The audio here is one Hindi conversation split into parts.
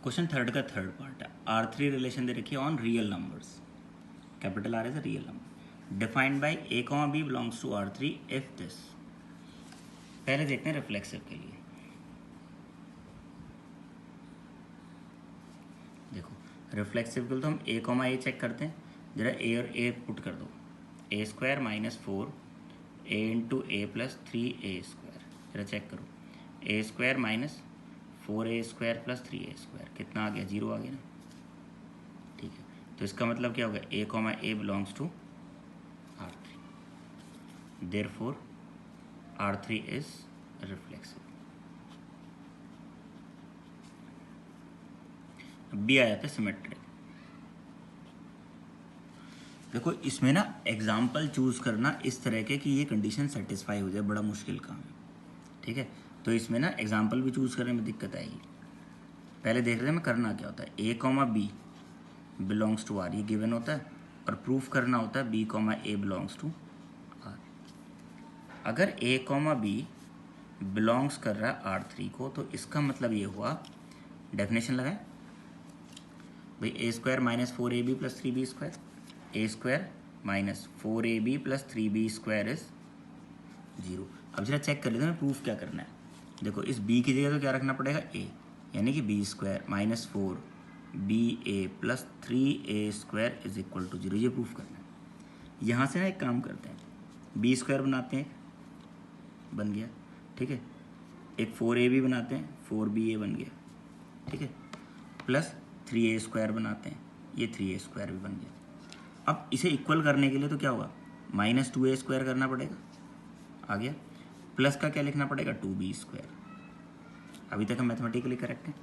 क्वेश्चन थर्ड का थर्ड पार्ट है। R3 रिलेशन दे रखी है on real numbers. Capital R is a real number defined by a, b belongs to R3 if this. पहले देखते हैं रिफ्लेक्सिव के लिए। देखो रिफ्लेक्सिव के लिए तो हम a, a चेक करते हैं। जरा a और a पुट कर दो। a square minus 4 a into A plus 3a square. जरा चेक करो। a square minus 4a square plus 3a square कितना आ गया? 0 आ गया ना। ठीक है, तो इसका मतलब क्या होगा? a, a belongs to R3, therefore R3 is reflexive. B आ जाता है सिमेट्रिक। देखो इसमें ना एग्जाम्पल चूज करना इस तरह के कि ये कंडीशन सेटिस्फाई हो जाए बड़ा मुश्किल काम है। ठीक है, तो इसमें ना एग्जाम्पल भी चूज करने में दिक्कत आएगी। पहले देख रहे हैं मैं करना क्या होता है। a, b belongs to R, ये गिवन होता है और प्रूफ करना होता है b, a belongs to R। अगर a, b बिलोंग्स कर रहा है R3 को, तो इसका मतलब ये हुआ, डेफिनेशन लगाए भाई, a square minus 4ab plus 3b square, a square minus 4ab plus 3b square is 0। अब जरा चेक कर लेते हैं प्रूफ क्या करना है। देखो इस b की जगह तो क्या रखना पड़ेगा? a, यानी कि b square minus 4ba plus 3a square is equal to 0, ये प्रूफ करना है। यहाँ से ना एक काम करते हैं, b स्क्वायर बनाते हैं, बन गया। ठीक है, एक 4ab बनाते हैं, 4ba बन गया। ठीक है, प्लस 3a स्क्वायर बनाते हैं, ये 3a स्क्वायर भी बन गया। अब इसे इक्वल करने के लिए तो क्या होगा? माइनस 2a स्क्वायर करना पड़ेगा, आ गया। प्लस का क्या लिखना पड़ेगा? 2b square. अभी तक हम मैथमेटिकली करेक्ट हैं।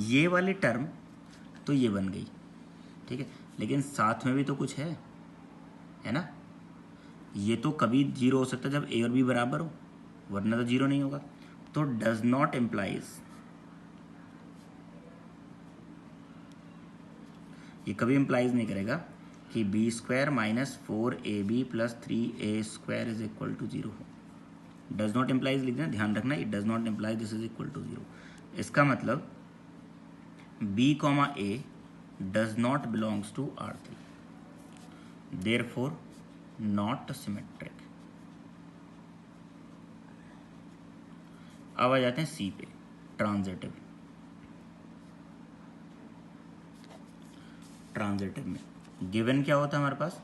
ये वाली टर्म तो ये बन गई, ठीक है, लेकिन साथ में भी तो कुछ है ना। ये तो कभी 0 हो सकता है जब a और b बराबर हो, वरना तो 0 नहीं होगा। तो डज नॉट इम्प्लाइज, ये कभी इम्प्लाइज नहीं करेगा कि b square minus 4ab plus 3a square is equal to 0 हो। डज नॉट इम्प्लाइज लिखना, ध्यान रखना, it does not implies this is equal to 0। इसका मतलब b, a does not belongs to R3, therefore not symmetric. अब आ जाते हैं सी पे, ट्रांजिटिव। ट्रांजिटिव में गिवन क्या होता है हमारे पास?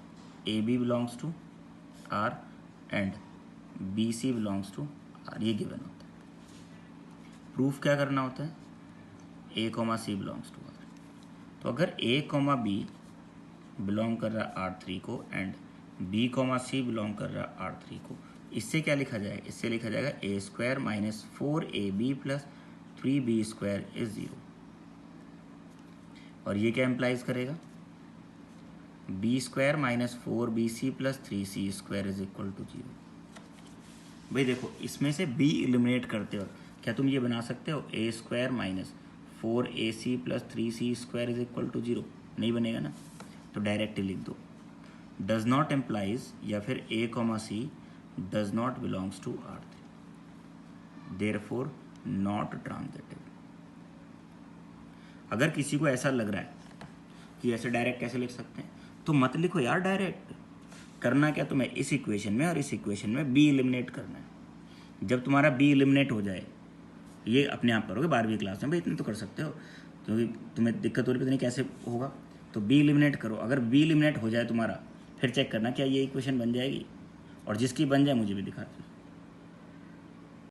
A B belongs to R and B C belongs to R, ये गिवन होता है। प्रूफ क्या करना होता है? a, c belongs to R। तो अगर a, b बिलोंग कर रहा है R3 को एंड b, c बिलोंग कर रहा है R3 को, इससे क्या लिखा जाएगा? इससे लिखा जाएगा a square minus 4ab plus 3b square is 0। और ये क्या इम्प्लाइज करेगा? b square minus 4bc plus 3c square is equal to 0। भाई देखो इसमें से b एलिमिनेट करते हो, क्या तुम ये बना सकते हो? a square minus 4ac plus 3c square is equal to 0? नहीं बनेगा ना। तो डायरेक्टली लिख दो, डज नॉट इम्प्लाइज, या फिर a, c does not belongs to R3, therefore not transitive. अगर किसी को ऐसा लग रहा है कि ऐसे डायरेक्ट कैसे लिख सकते हैं, तो मत लिखो यार डायरेक्ट। करना क्या तुम्हें? इस इक्वेशन में और इस इक्वेशन में b एलिमिनेट करना है। जब तुम्हारा b एलिमिनेट हो जाए, ये अपने आप करोगे 12वीं क्लास में, भाई इतने तो कर सकते हो, क्योंकि तुम्हें दिक्कत हो रही, पता नहीं कैसे होगा। तो b एलिमिनेट करो। अगर b एलिमिनेट हो जाए तुम्हारा, फिर चेक करना क्या ये इक्वेशन बन जाएगी, और जिसकी बन जाए मुझे भी दिखा दो।